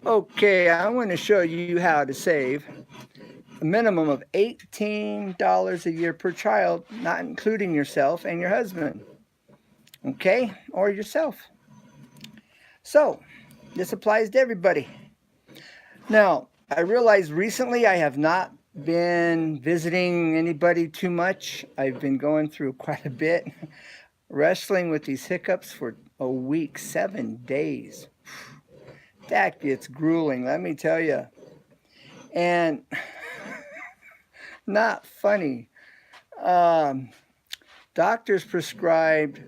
Okay, I'm going to show you how to save a minimum of $18 a year per child, not including yourself and your husband. Okay? Or yourself. So, this applies to everybody. Now, I realized recently I have not been visiting anybody too much. I've been going through quite a bit, wrestling with these hiccups for a week, 7 days. That gets grueling, let me tell you. And not funny. Um, Doctors prescribed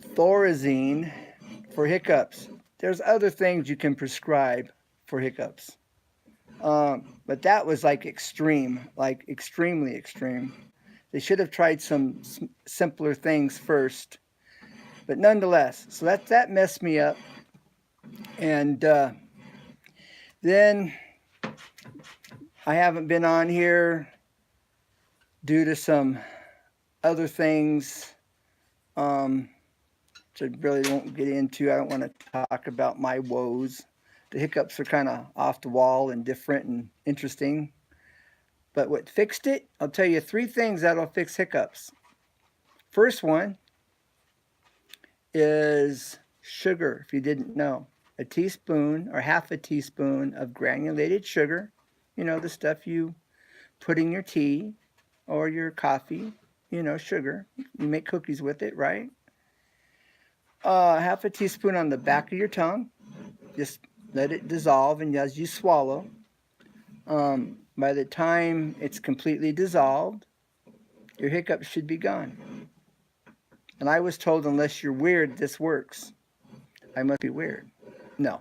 Thorazine for hiccups. There's other things you can prescribe for hiccups. But that was like extreme, like extremely extreme. They should have tried some simpler things first. But nonetheless, so that messed me up. And then I haven't been on here due to some other things, which I really won't get into. I don't want to talk about my woes. The hiccups are kind of off the wall and different and interesting. But what fixed it? I'll tell you 3 things that'll fix hiccups. First one is sugar, if you didn't know. A teaspoon or half a teaspoon of granulated sugar, the stuff you put in your tea or your coffee, sugar. You make cookies with it, right? Half a teaspoon on the back of your tongue. Just let it dissolve, and as you swallow, by the time it's completely dissolved, your hiccups should be gone. And I was told, unless you're weird, this works. I must be weird. No.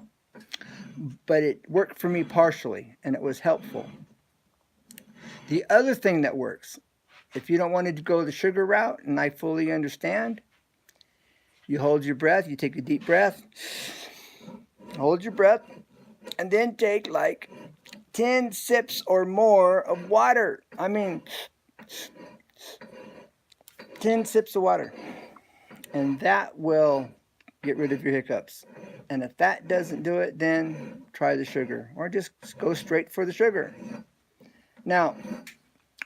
But it worked for me partially, and it was helpful. The other thing that works, if you don't want to go the sugar route, and I fully understand, you hold your breath, you take a deep breath, hold your breath, and then take like 10 sips or more of water. 10 sips of water. And that will get rid of your hiccups. And if that doesn't do it, then try the sugar, or just go straight for the sugar. Now,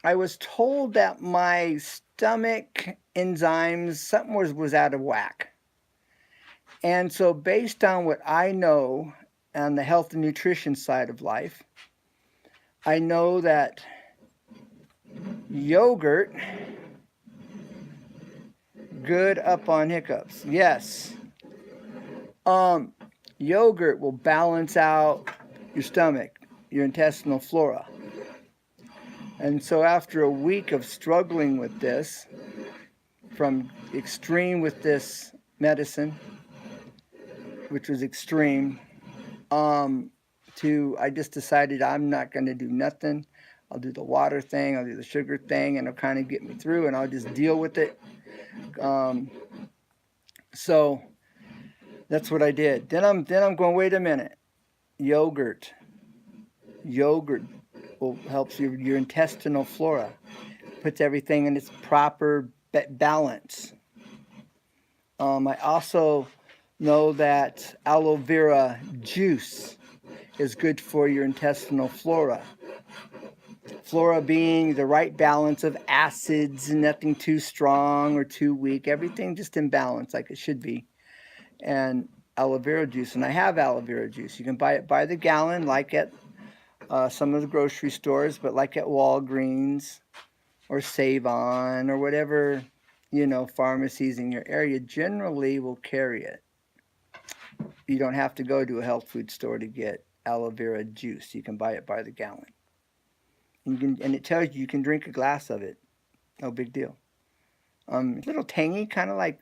I was told that my stomach enzymes, something was out of whack. And so based on what I know on the health and nutrition side of life, I know that yogurt, good up on hiccups. Yes. Yogurt will balance out your stomach, your intestinal flora. And so after a week of struggling with this, from extreme with this medicine, which was extreme, to I just decided I'm not going to do nothing. I'll do the water thing, I'll do the sugar thing, and it'll kind of get me through, and I'll just deal with it. So that's what I did. Then I'm going, wait a minute. Yogurt will helps your intestinal flora, puts everything in its proper balance. I also know that aloe vera juice is good for your intestinal flora. Flora being the right balance of acids, and nothing too strong or too weak. Everything just in balance like it should be. And aloe vera juice. And I have aloe vera juice. You can buy it by the gallon, like at some of the grocery stores, but like at Walgreens or Save-On or whatever, pharmacies in your area generally will carry it. You don't have to go to a health food store to get aloe vera juice. You can buy it by the gallon. And it tells you can drink a glass of it. No big deal. It's a little tangy, kind of like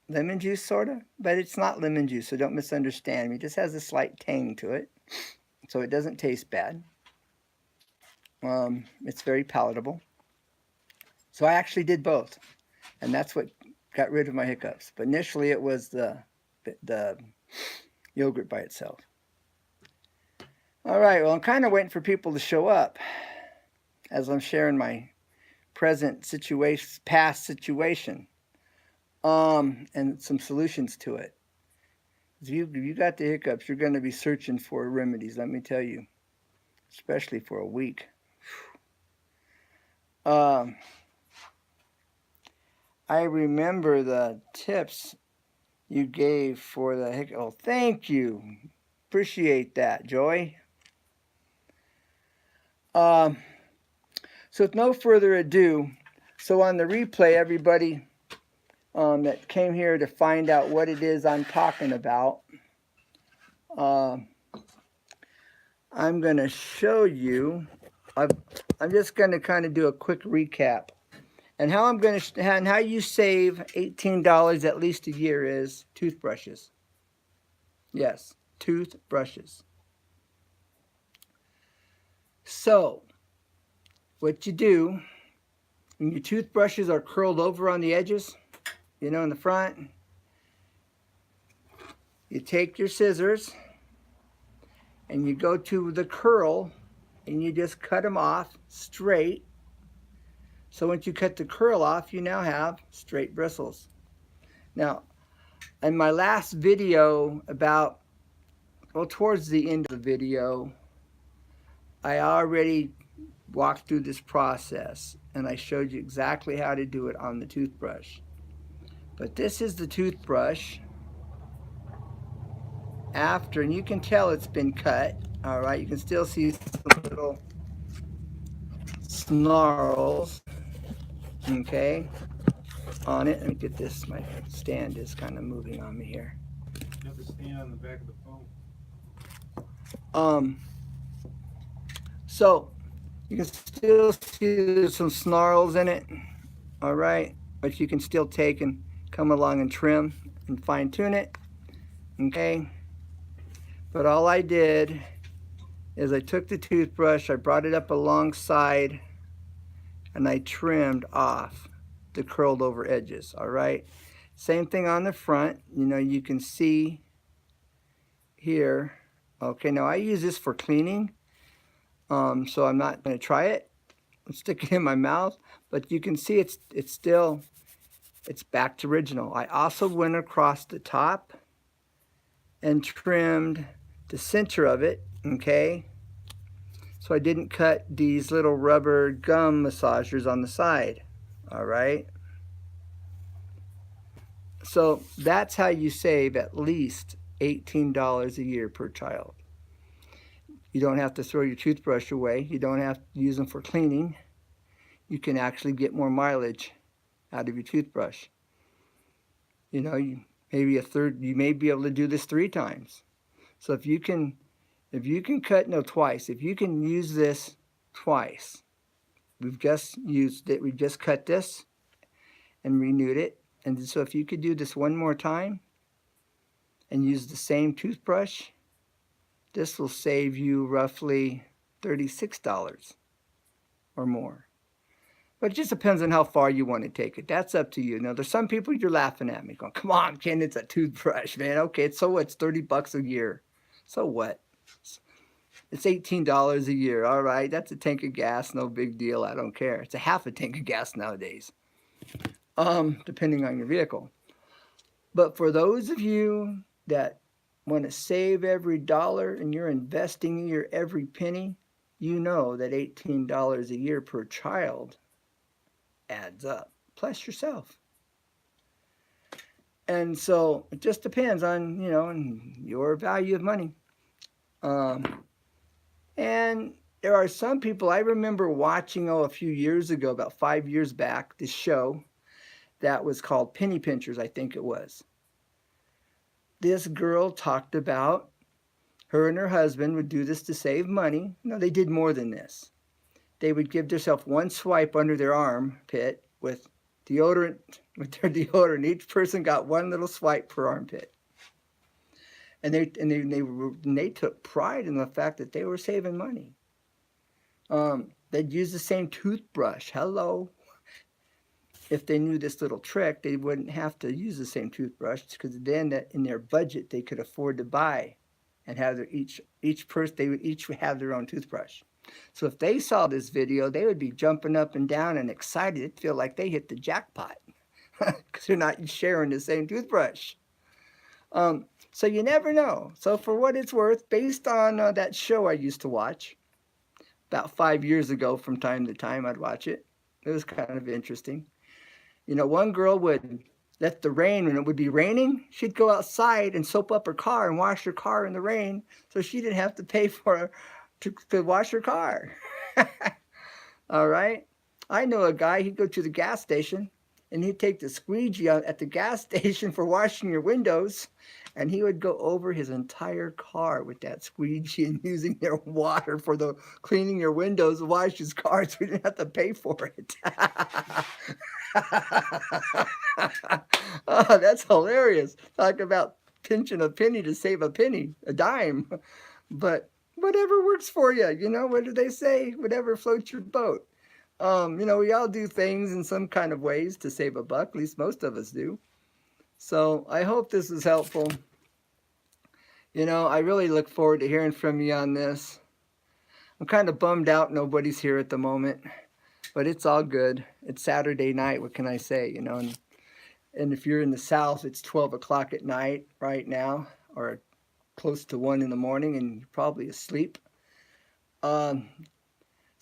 lemon juice, sort of. But it's not lemon juice, so don't misunderstand me. It just has a slight tang to it. So it doesn't taste bad. It's very palatable. So I actually did both. And that's what got rid of my hiccups. But initially it was the yogurt by itself. All right, well, I'm kind of waiting for people to show up as I'm sharing my present situation, past situation, and some solutions to it. If you got the hiccups, you're going to be searching for remedies, let me tell you, especially for a week. Um, I remember the tips you gave for the hiccup. Oh, thank you. Appreciate that, Joy. Um, so with no further ado, so on the replay, everybody that came here to find out what it is I'm talking about, uh, I'm going to show you. I'm just going to kind of do a quick recap. And how I'm going to and how you save $18 at least a year is toothbrushes. Yes, toothbrushes. So, what you do when your toothbrushes are curled over on the edges, you know, in the front, you take your scissors and you go to the curl and you just cut them off straight. So once you cut the curl off, you now have straight bristles. Now, in my last video about, well, towards the end of the video, I already walked through this process and I showed you exactly how to do it on the toothbrush. But this is the toothbrush after, and you can tell it's been cut. All right, you can still see some little snarls, okay, on it. Let me get this, my stand is kind of moving on me here. You have to stand on the back of the phone. So you can still see there's some snarls in it, all right, but you can still take and come along and trim and fine tune it, okay. But all I did is I took the toothbrush, I brought it up alongside, and I trimmed off the curled over edges, all right. Same thing on the front, you know, you can see here. Okay, now I use this for cleaning, so I'm not going to try it and stick it in my mouth, but you can see it's still, it's back to original. I also went across the top and trimmed the center of it, okay? So I didn't cut these little rubber gum massagers on the side, all right? So that's how you save at least $18 a year per child. You don't have to throw your toothbrush away. You don't have to use them for cleaning. You can actually get more mileage out of your toothbrush. You know, you may be able to do this 3 times. So if you can cut, no, twice. If you can use this twice, we've just used it, we just cut this and renewed it. And so if you could do this one more time and use the same toothbrush, this will save you roughly $36 or more. But it just depends on how far you want to take it. That's up to you. Now, there's some people you're laughing at me going, come on, Ken, it's a toothbrush, man. Okay, so what? It's $30 a year. So what? It's $18 a year. All right, that's a tank of gas. No big deal. I don't care. It's a half a tank of gas nowadays, depending on your vehicle. But for those of you that want to save every dollar and you're investing your every penny, you know that $18 a year per child adds up, plus yourself. And so it just depends on, you know, your value of money. And there are some people, I remember watching, a few years ago, about 5 years back, this show that was called Penny Pinchers, I think it was. This girl talked about her and her husband would do this to save money. No, they did more than this. They would give themselves one swipe under their armpit with deodorant, with their deodorant. Each person got one little swipe per armpit. And they took pride in the fact that they were saving money. They'd use the same toothbrush. Hello. If they knew this little trick, they wouldn't have to use the same toothbrush, because then in their budget they could afford to buy and have each person, they would each have their own toothbrush. So if they saw this video, they would be jumping up and down and excited. It'd feel like they hit the jackpot because they're not sharing the same toothbrush. So So you never know. So for what it's worth, based on that show I used to watch about 5 years ago, from time to time I'd watch it. It was kind of interesting. One girl would let the rain, when it would be raining, she'd go outside and soap up her car and wash her car in the rain so she didn't have to pay for to wash her car. All right. I know a guy, he'd go to the gas station and he'd take the squeegee out at the gas station for washing your windows. And he would go over his entire car with that squeegee and using their water for the cleaning your windows, wash his car so he didn't have to pay for it. Oh, that's hilarious. Talk about pinching a penny to save a penny, a dime. But whatever works for you, what do they say? Whatever floats your boat. We all do things in some kind of ways to save a buck, at least most of us do. So I hope this is helpful. I really look forward to hearing from you on this. I'm kind of bummed out nobody's here at the moment, but it's all good. It's Saturday night. What can I say? And if you're in the South, it's 12 o'clock at night right now, or close to 1 in the morning, and you're probably asleep. So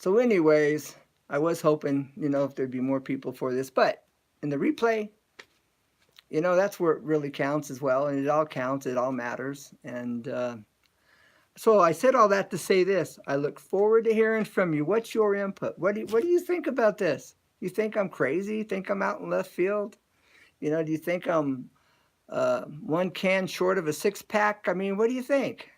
anyways, I was hoping, if there'd be more people for this, but in the replay, that's where it really counts as well, and it all counts, it all matters. And so I said all that to say this: I look forward to hearing from you. What's your input? What do you think about this? You think I'm crazy? You think I'm out in left field? Do you think I'm one can short of a six-pack? I mean, what do you think?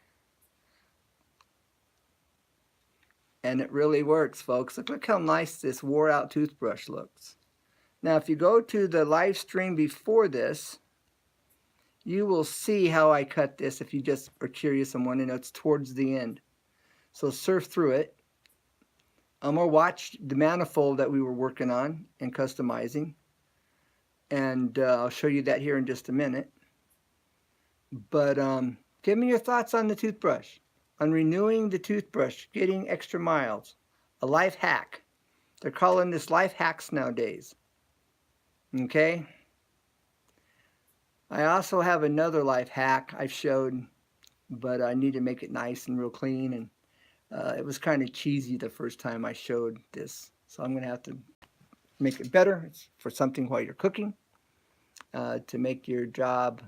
And it really works, folks. Look how nice this wore-out toothbrush looks. Now, if you go to the live stream before this, you will see how I cut this if you just are curious and want to know. It's towards the end. So surf through it. Or watch the manifold that we were working on and customizing. And I'll show you that here in just a minute. But give me your thoughts on the toothbrush, on renewing the toothbrush, getting extra miles. A life hack. They're calling this life hacks nowadays. Okay? I also have another life hack I've showed, but I need to make it nice and real clean. And it was kind of cheesy the first time I showed this. So I'm going to have to make it better. It's for something while you're cooking, to make your job,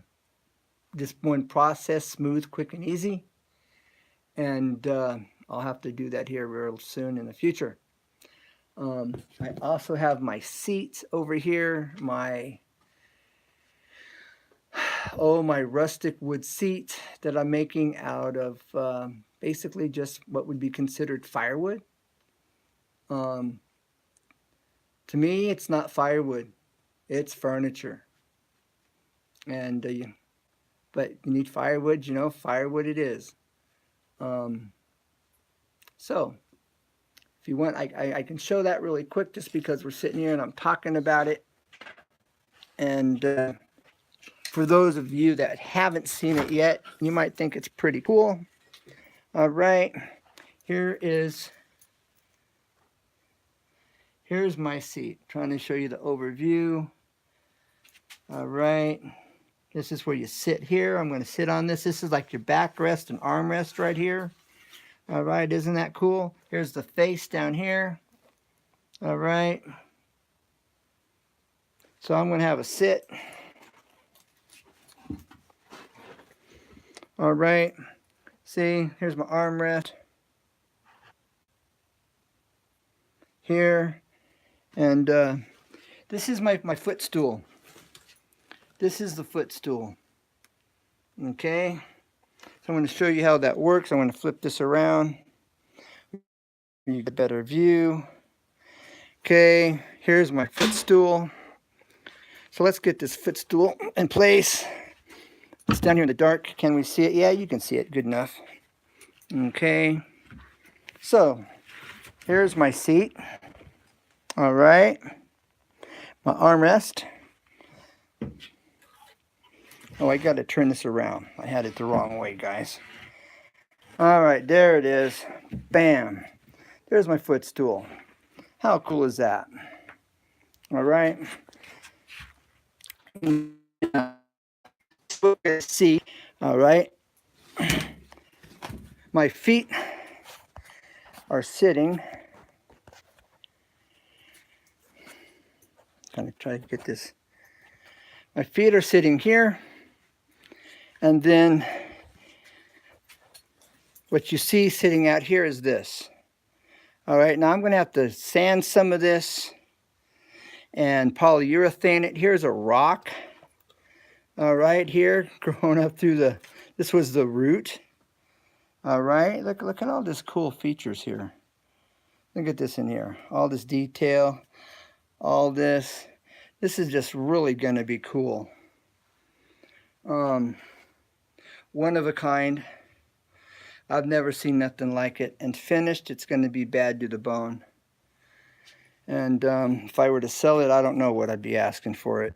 just one process, smooth, quick, and easy. And I'll have to do that here real soon in the future. I also have my seat over here, my rustic wood seat that I'm making out of basically just what would be considered firewood. To me, it's not firewood, it's furniture. And but you need firewood, firewood it is. So if you want, I can show that really quick, just because we're sitting here and I'm talking about it. And for those of you that haven't seen it yet, you might think it's pretty cool. All right, here's my seat. Trying to show you the overview. All right, this is where you sit here. I'm going to sit on this. This is like your backrest and armrest right here. All right, isn't that cool? Here's the face down here. All right. So I'm going to have a sit. All right. See, here's my armrest. Here. And this is my footstool. This is the footstool. Okay. So I'm going to show you how that works. I'm going to flip this around. You get a better view. Okay, here's my footstool. So let's get this footstool in place. It's down here in the dark. Can we see it? Yeah, you can see it. Good enough. Okay. So here's my seat. All right. My armrest. Oh, I got to turn this around. I had it the wrong way, guys. All right, there it is. Bam. There's my footstool. How cool is that? All right. See, All right. My feet are sitting. Kind of try to get this. My feet are sitting here. And then what you see sitting out here is this. All right, now I'm going to have to sand some of this and polyurethane it. Here's a rock. All right, here growing up through the, this was the root. All right, look at all this cool features here. Look at this in here, all this detail, all this. This is just really going to be cool. One of a kind. I've never seen nothing like it. And finished, it's going to be bad to the bone. And if I were to sell it, I don't know what I'd be asking for it.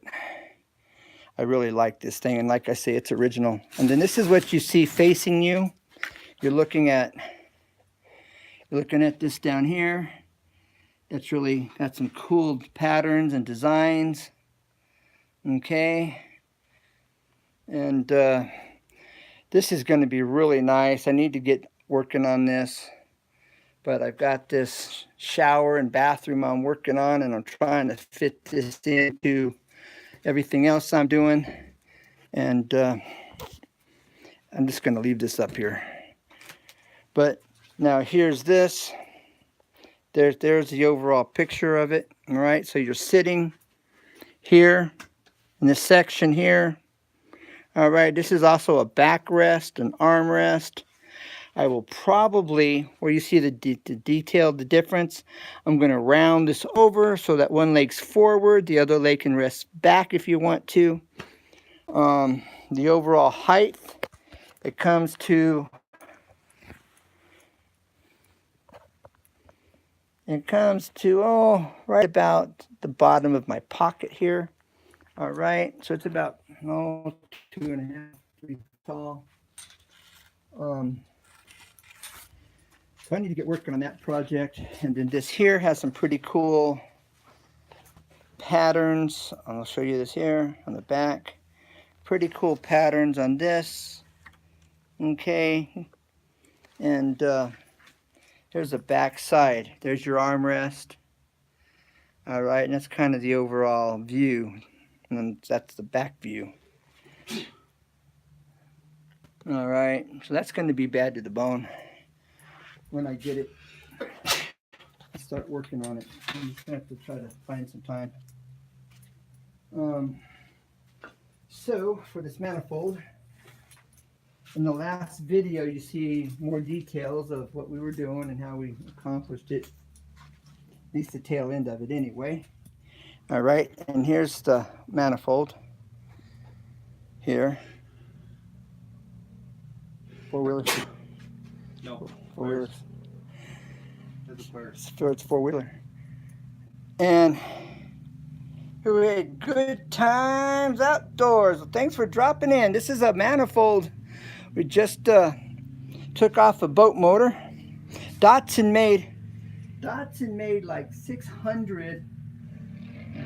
I really like this thing. And like I say, it's original. And then this is what you see facing you. You're looking at this down here. It's really got some cool patterns and designs. Okay. And this is going to be really nice. I need to get working on this. But I've got this shower and bathroom I'm working on, and I'm trying to fit this into everything else I'm doing. And I'm just going to leave this up here. But now here's this. There's the overall picture of it. All right, so you're sitting here in this section here. All right, this is also a backrest, an armrest. I will probably, where you see the detail, the difference, I'm going to round this over so that one leg's forward, the other leg can rest back if you want to. The overall height, it comes to, right about the bottom of my pocket here. All right, so it's about 2.5, 3 tall. So I need to get working on that project. And then this here has some pretty cool patterns. I'll show you this here on the back. Pretty cool patterns on this. Okay. And there's the back side. There's your armrest. All right, and that's kind of the overall view. And that's the back view. All right, so that's going to be bad to the bone. When I get it, I start working on it. I'm just going to have to try to find some time. So for this manifold, in the last video you see more details of what we were doing and how we accomplished it, at least the tail end of it anyway. All right, and here's the manifold here. Four-wheeler. No. Four-wheelers. It's four-wheeler. And we had good times outdoors. Well, thanks for dropping in. This is a manifold. We just took off a boat motor. Datsun made like 600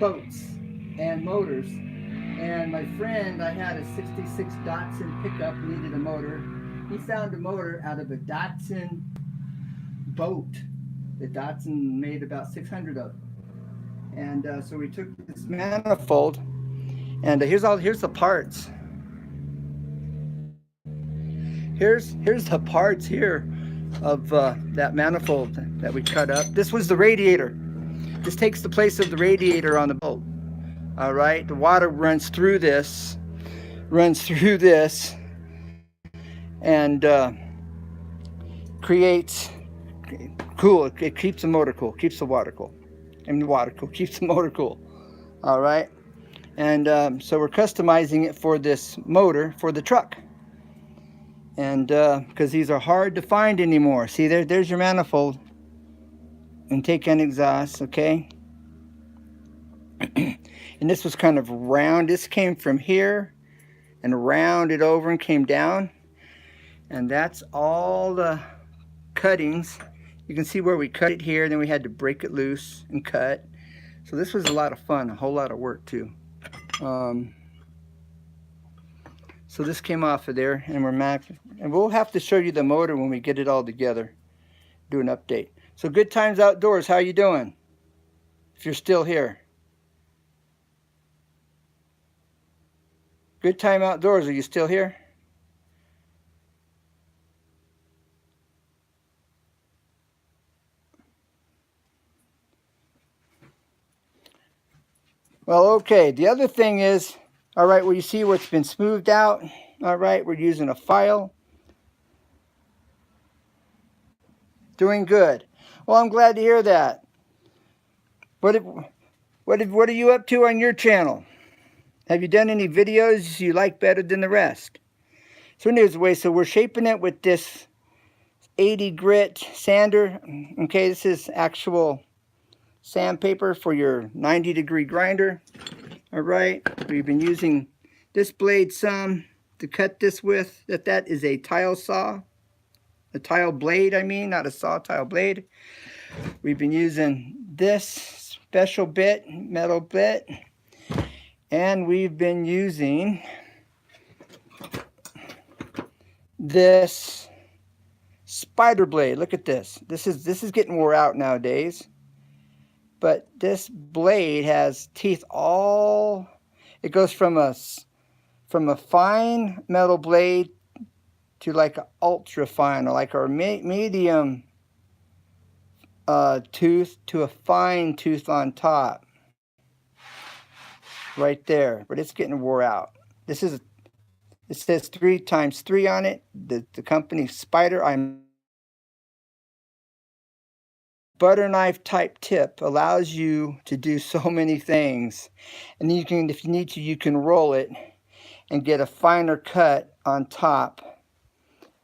boats and motors. And my friend, I had a 66 Datsun pickup, needed a motor. He found a motor out of a Datsun boat. The Datsun made about 600 of them. And so we took this manifold, and here's the parts. Here's the parts here of that manifold that we cut up. This was the radiator. This takes the place of the radiator on the boat. All right, the water runs through this, and creates cool. It keeps the motor cool, keeps the water cool. And the water cool keeps the motor cool. All right, and so we're customizing it for this motor for the truck. And because these are hard to find anymore. See, there's your manifold. Intake and exhaust, okay. And this was kind of round. This came from here and rounded over and came down. And that's all the cuttings. You can see where we cut it here, then we had to break it loose and cut. So this was a lot of fun, a whole lot of work too. So this came off of there, and and we'll have to show you the motor when we get it all together. Do an update. So Good Times Outdoors, how you doing? If you're still here. Good Time Outdoors, are you still here? Well, okay, the other thing is, all right, well, you see what's been smoothed out. All right, we're using a file. Doing good. Well, I'm glad to hear that. What are you up to on your channel? Have you done any videos you like better than the rest? So anyways, so we're shaping it with this 80 grit sander. Okay, this is actual sandpaper for your 90-degree grinder. All right, we've been using this blade some to cut this with. That is a tile saw. A tile blade, I mean, not a saw, tile blade. We've been using this special bit, metal bit. And we've been using this spider blade. Look at this. This is getting wore out nowadays. But this blade has teeth all. It goes from a fine metal blade to like an ultra fine, or like our medium tooth to a fine tooth on top. Right there, but it's getting wore out. It says 3x3 on it. The company Spider. I'm butter knife type tip allows you to do so many things, and you can, if you need to, you can roll it and get a finer cut on top.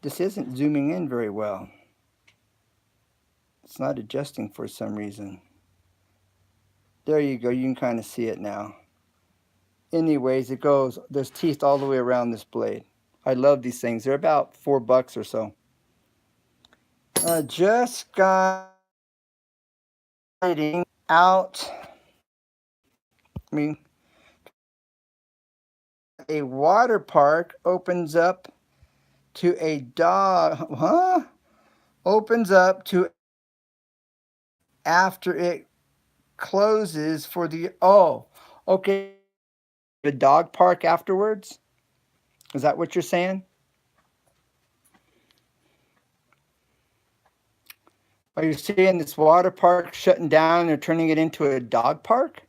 This isn't zooming in very well. It's not adjusting for some reason. There you go. You can kind of see it now. Anyways, it goes, there's teeth all the way around this blade. I love these things. They're about $4 or so. Just got out. I mean, a water park opens up to a dog. Huh? Opens up to after it closes for the. Oh, okay. The dog park afterwards? Is that what you're saying? Are you saying this water park shutting down and they're turning it into a dog park?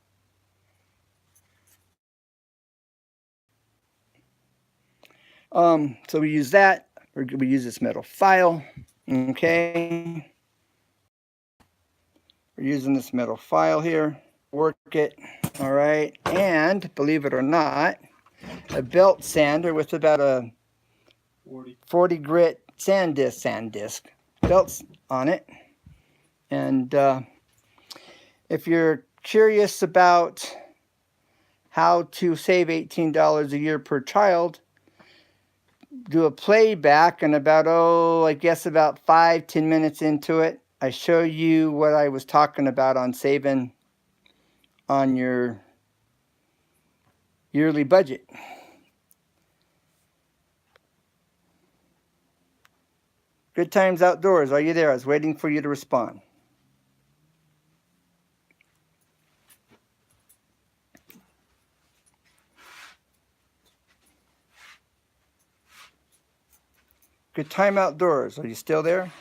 So we use that. We use this metal file. Okay. We're using this metal file here. Work it. All right. And believe it or not, a belt sander with about a 40 grit sand disc belts on it. And if you're curious about how to save $18 a year per child, do a playback, and about, I guess about 5-10 minutes into it, I show you what I was talking about on saving on your yearly budget. Good Times Outdoors, are you there? I was waiting for you to respond. Good Time Outdoors, are you still there?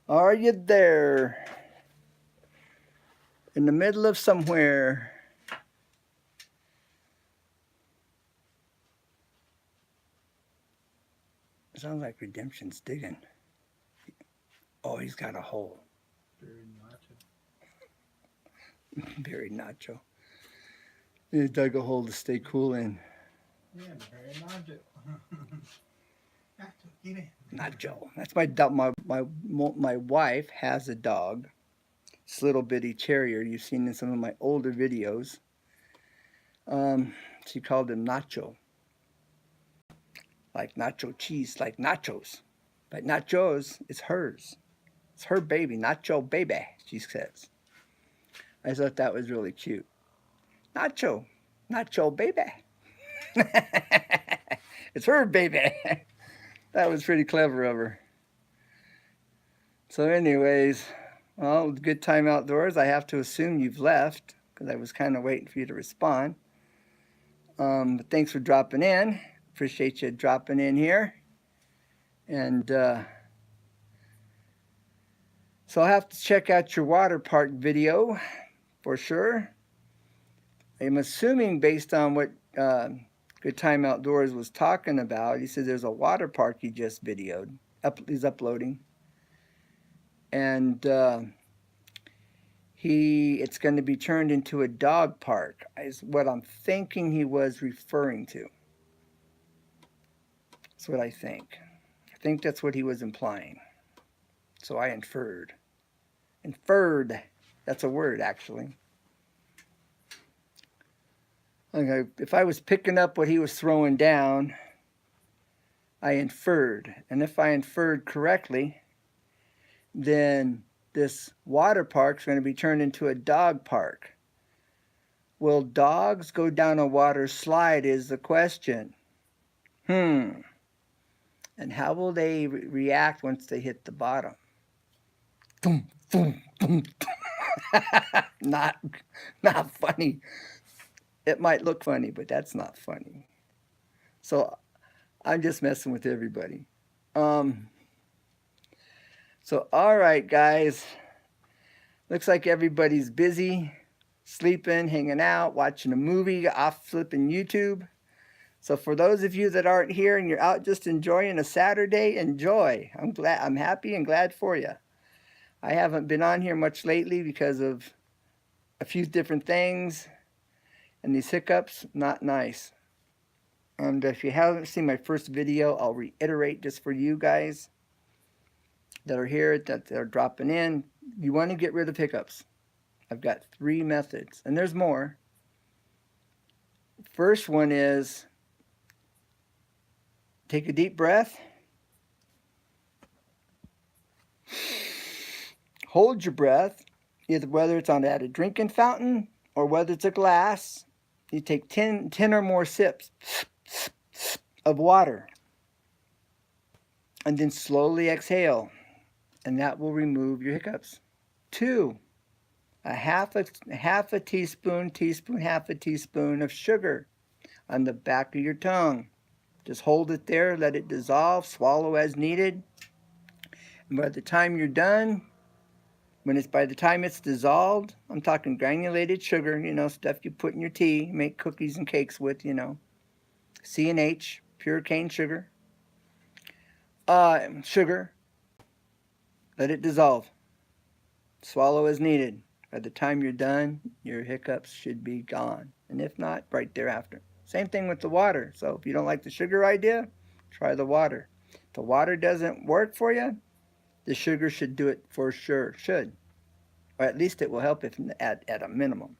Are you there? In the middle of somewhere. It sounds like Redemption's digging. Oh, he's got a hole. Buried nacho. Buried nacho. He dug a hole to stay cool in. Yeah, buried nacho. Nacho, get in. Nacho. That's my dog. My wife has a dog This little bitty terrier you've seen in some of my older videos. She called him Nacho. Like nacho cheese, like nachos. But nachos is hers. It's her baby, Nacho baby, she says. I thought that was really cute. Nacho, Nacho baby. It's her baby. That was pretty clever of her. So anyways, well, good time outdoors. I have to assume you've left because I was kind of waiting for you to respond. But thanks for dropping in. Appreciate you dropping in here. And so I'll have to check out your water park video for sure. I'm assuming based on what Good Time Outdoors was talking about, he says there's a water park he just videoed. He's uploading. And it's going to be turned into a dog park, is what I'm thinking he was referring to. That's what I think. I think that's what he was implying. So I inferred. Inferred. That's a word, actually. Okay, if I was picking up what he was throwing down, I inferred. And if I inferred correctly, then this water park is going to be turned into a dog park. Will dogs go down a water slide is the question. And how will they react once they hit the bottom? Boom, boom, boom. Not funny. It might look funny, but that's not funny. So I'm just messing with everybody. So all right, guys. Looks like everybody's busy, sleeping, hanging out, watching a movie, off flipping YouTube. So for those of you that aren't here and you're out just enjoying a Saturday, enjoy. I'm happy and glad for you. I haven't been on here much lately because of a few different things, and these hiccups, not nice. And if you haven't seen my first video, I'll reiterate just for you guys that are here, that are dropping in. You want to get rid of hiccups. I've got 3 methods, and there's more. First one is take a deep breath. Hold your breath, either whether it's at a drinking fountain or whether it's a glass. You take 10 or more sips of water. And then slowly exhale. And that will remove your hiccups. 2, half a teaspoon, half a teaspoon of sugar on the back of your tongue. Just hold it there, let it dissolve, swallow as needed. And by the time you're done, by the time it's dissolved, I'm talking granulated sugar, stuff you put in your tea, make cookies and cakes with, C&H, pure cane sugar. Sugar. Let it dissolve. Swallow as needed. By the time you're done, your hiccups should be gone. And if not, right thereafter. Same thing with the water. So if you don't like the sugar idea, try the water. If the water doesn't work for you, the sugar should do it for sure. Should. Or at least it will help if at a minimum.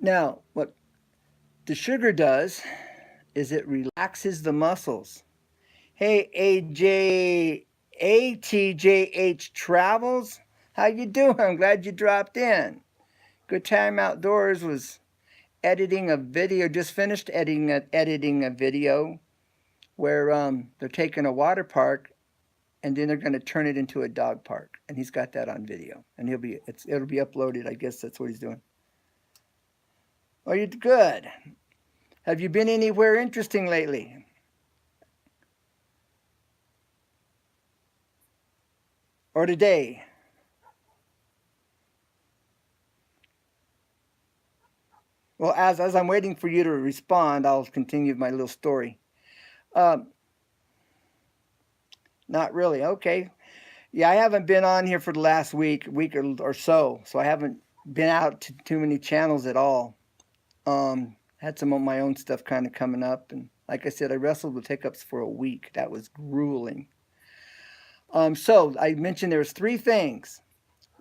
Now, what the sugar does is it relaxes the muscles. Hey, ATJH Travels, how you doing? I'm glad you dropped in. Good Time Outdoors was editing a video, just finished editing a video where they're taking a water park and then they're going to turn it into a dog park. And he's got that on video. And it'll be uploaded. I guess that's what he's doing. Oh, you're good. Have you been anywhere interesting lately? Or today? Well, as I'm waiting for you to respond, I'll continue my little story. Not really. Okay. Yeah, I haven't been on here for the last week or so. So I haven't been out to too many channels at all. Had some of my own stuff kind of coming up. And like I said, I wrestled with hiccups for a week. That was grueling. So I mentioned there's 3 things.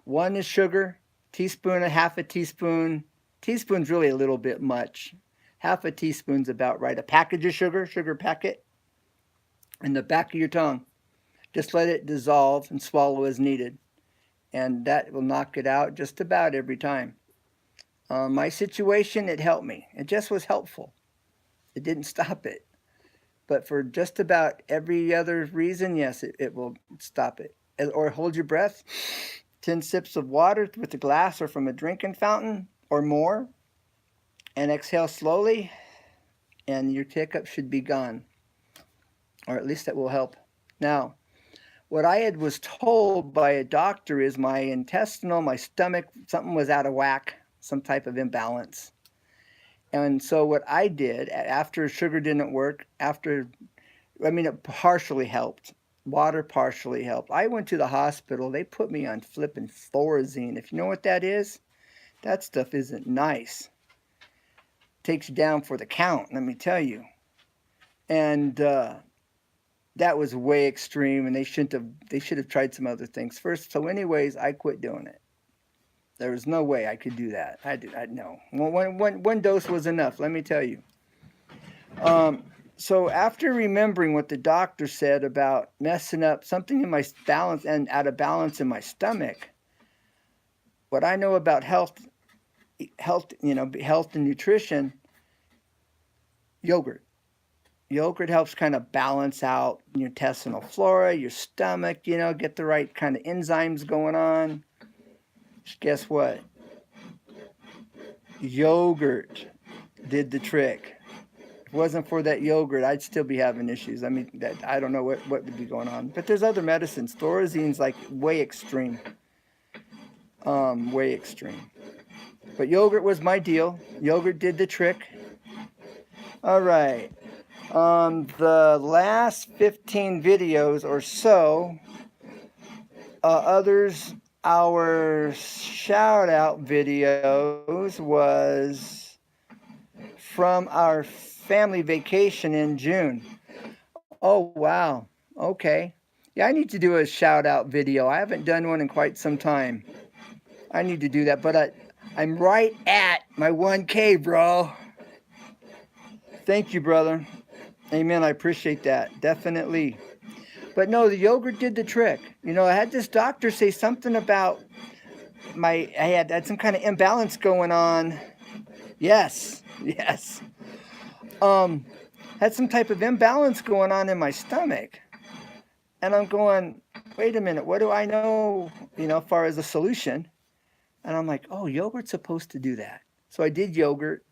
One is sugar, teaspoon, a half a teaspoon. Teaspoon's really a little bit much. Half a teaspoon's about right. A package of sugar packet, in the back of your tongue. Just let it dissolve and swallow as needed. And that will knock it out just about every time. My situation, it helped me. It just was helpful. It didn't stop it. But for just about every other reason, yes, it will stop it. Or hold your breath, 10 sips of water with a glass or from a drinking fountain or more, and exhale slowly, and your hiccup should be gone. Or at least that will help. Now, what I was told by a doctor is my stomach, something was out of whack, some type of imbalance. And so what I did after sugar didn't work, it partially helped. Water partially helped. I went to the hospital. They put me on flipping Thorazine. If you know what that is, that stuff isn't nice. Takes you down for the count, let me tell you. And that was way extreme, and they should have tried some other things first. So anyways, I quit doing it. There was no way I could do that. I no. One dose was enough, let me tell you. So after remembering what the doctor said about messing up something in my balance and out of balance in my stomach, what I know about health and nutrition, yogurt. Yogurt helps kind of balance out your intestinal flora, your stomach, get the right kind of enzymes going on. Guess what? Yogurt did the trick. If it wasn't for that yogurt, I'd still be having issues. I don't know what would be going on. But there's other medicines. Thorazine's like way extreme. Way extreme. But yogurt was my deal. Yogurt did the trick. All right. The last 15 videos or so, our shout out videos was from our family vacation in June. Oh, wow. Okay. Yeah, I need to do a shout out video. I haven't done one in quite some time. I need to do that, but I'm right at my 1K, bro. Thank you, brother. Amen. I appreciate that. Definitely. But no, the yogurt did the trick. I had this doctor say something about I had some kind of imbalance going on. Yes. Had some type of imbalance going on in my stomach. And I'm going, wait a minute, what do I know, as far as a solution? And I'm like, oh, yogurt's supposed to do that. So I did yogurt.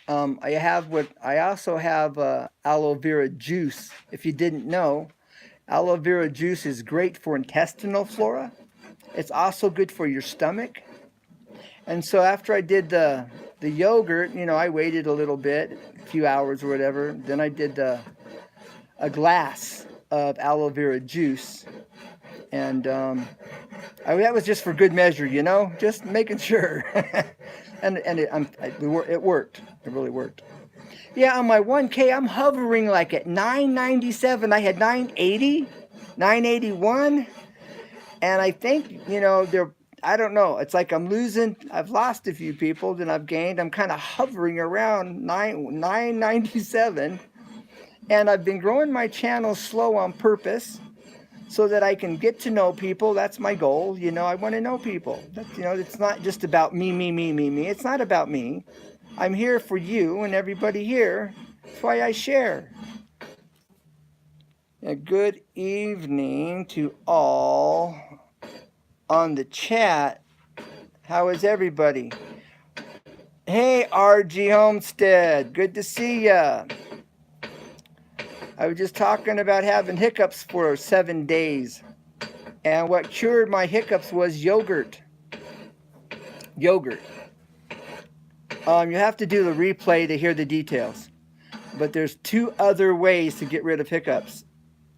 I also have aloe vera juice. If you didn't know, aloe vera juice is great for intestinal flora. It's also good for your stomach. And so after I did the yogurt, I waited a little bit, a few hours or whatever. Then I did a glass of aloe vera juice. And that was just for good measure, just making sure. and it worked. It really worked. Yeah, on my 1K, I'm hovering like at 997. I had 980, 981. And I think, I don't know. It's like I've lost a few people, then I've gained. I'm kind of hovering around 997. And I've been growing my channel slow on purpose so that I can get to know people. That's my goal. I want to know people. It's not just about me. It's not about me. I'm here for you and everybody here. That's why I share. A good evening to all on the chat. How is everybody? Hey, RG Homestead. Good to see ya. I was just talking about having hiccups for 7 days. And what cured my hiccups was yogurt. Yogurt. You have to do the replay to hear the details. But there's 2 other ways to get rid of hiccups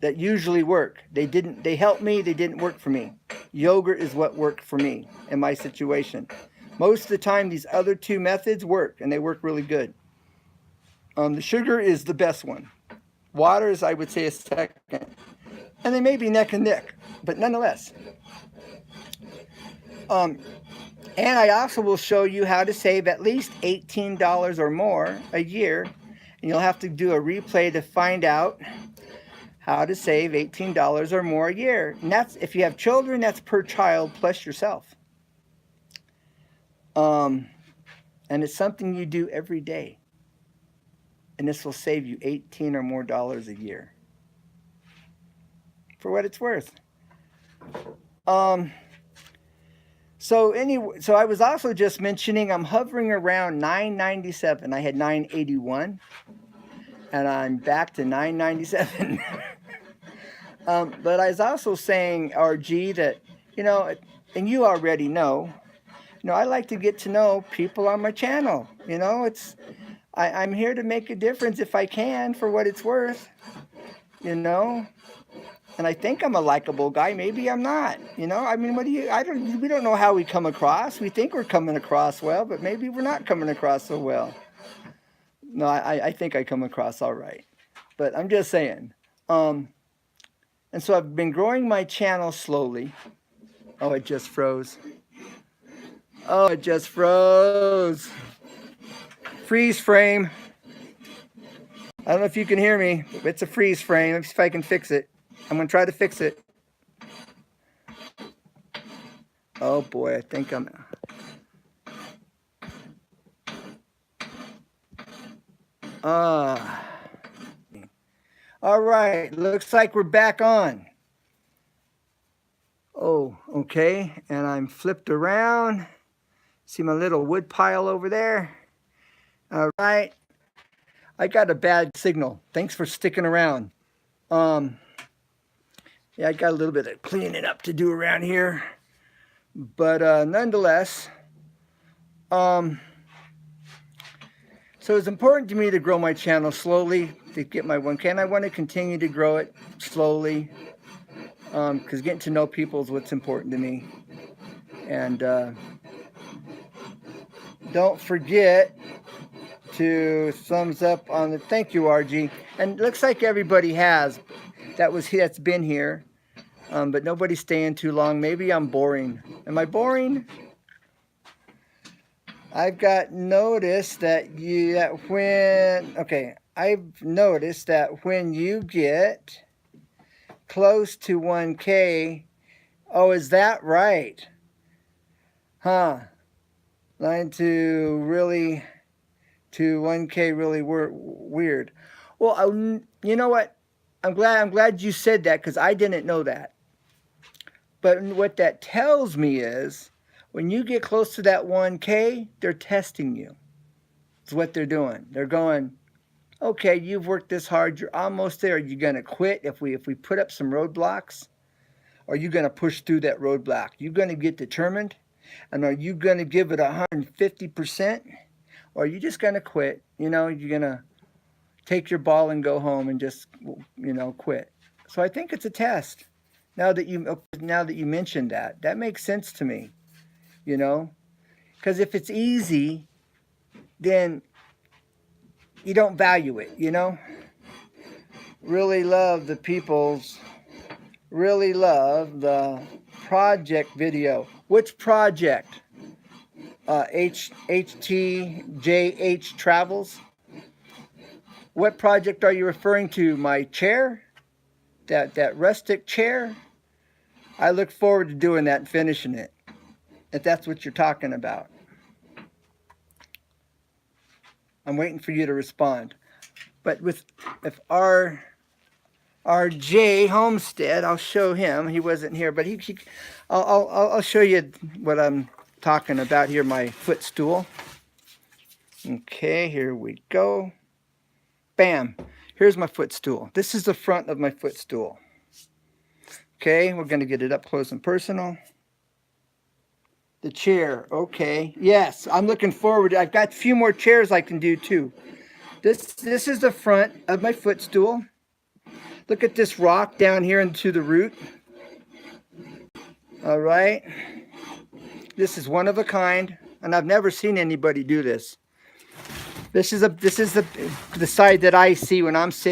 that usually work. They helped me, they didn't work for me. Yogurt is what worked for me in my situation. Most of the time, these other 2 methods work, and they work really good. The sugar is the best one. Water is, I would say, a second. And they may be neck and neck, but nonetheless. And I also will show you how to save at least $18 or more a year. And you'll have to do a replay to find out how to save $18 or more a year. And that's, if you have children, that's per child plus yourself. And it's something you do every day. And this will save you $18 or more a year. For what it's worth. So anyway, so I was also just mentioning I'm hovering around 997. I had 981, and I'm back to 997. But I was also saying, RG, that, you know, and you already know, I like to get to know people on my channel. You know, I'm here to make a difference if I can, for what it's worth, you know. And I think I'm a likable guy. Maybe I'm not. You know, I mean, we don't know how we come across. We think we're coming across well, but maybe we're not coming across so well. No, I think I come across all right. But I'm just saying. And so I've been growing my channel slowly. Oh, it just froze. Oh, it just froze. Freeze frame. I don't know if you can hear me. It's a freeze frame. Let's see if I can fix it. I'm going to try to fix it. Oh boy, I think I'm... All right, looks like we're back on. Oh, okay, and I'm flipped around. See my little wood pile over there? All right. I got a bad signal. Thanks for sticking around. Yeah, I got a little bit of cleaning up to do around here. But nonetheless, so it's important to me to grow my channel slowly to get my 1K. And I want to continue to grow it slowly because getting to know people is what's important to me. And don't forget to thumbs up on the... Thank you, RG. And it looks like everybody has. That's been here, but nobody's staying too long. Maybe I'm boring. Am I boring? I've got noticed that I've noticed that when you get close to 1K, oh, is that right? Huh? Line to 1K really weird. Well, you know what? I'm glad you said that because I didn't know that. But what that tells me is when you get close to that 1K, they're testing you. It's what they're doing. They're going, okay, you've worked this hard. You're almost there. Are you going to quit if we put up some roadblocks? Or are you going to push through that roadblock? You're going to get determined? And are you going to give it 150%? Or are you just going to quit? You know, you're going to take your ball and go home and just, quit. So I think it's a test. Now that you mentioned that, that makes sense to me, you know, because if it's easy, then you don't value it, you know. Really love the project video. Which project? HTJH Travels. What project are you referring to? My chair? That rustic chair? I look forward to doing that and finishing it, if that's what you're talking about. I'm waiting for you to respond. But if RJ Homestead, I'll show him. He wasn't here, but I'll show you what I'm talking about here, my footstool. Okay, here we go. Bam. Here's my footstool. This is the front of my footstool. Okay, we're going to get it up close and personal. The chair. Okay. Yes, I'm looking forward. I've got a few more chairs I can do too. This is the front of my footstool. Look at this rock down here into the root. All right. This is one of a kind, and I've never seen anybody do this. This is the side that I see when I'm sitting.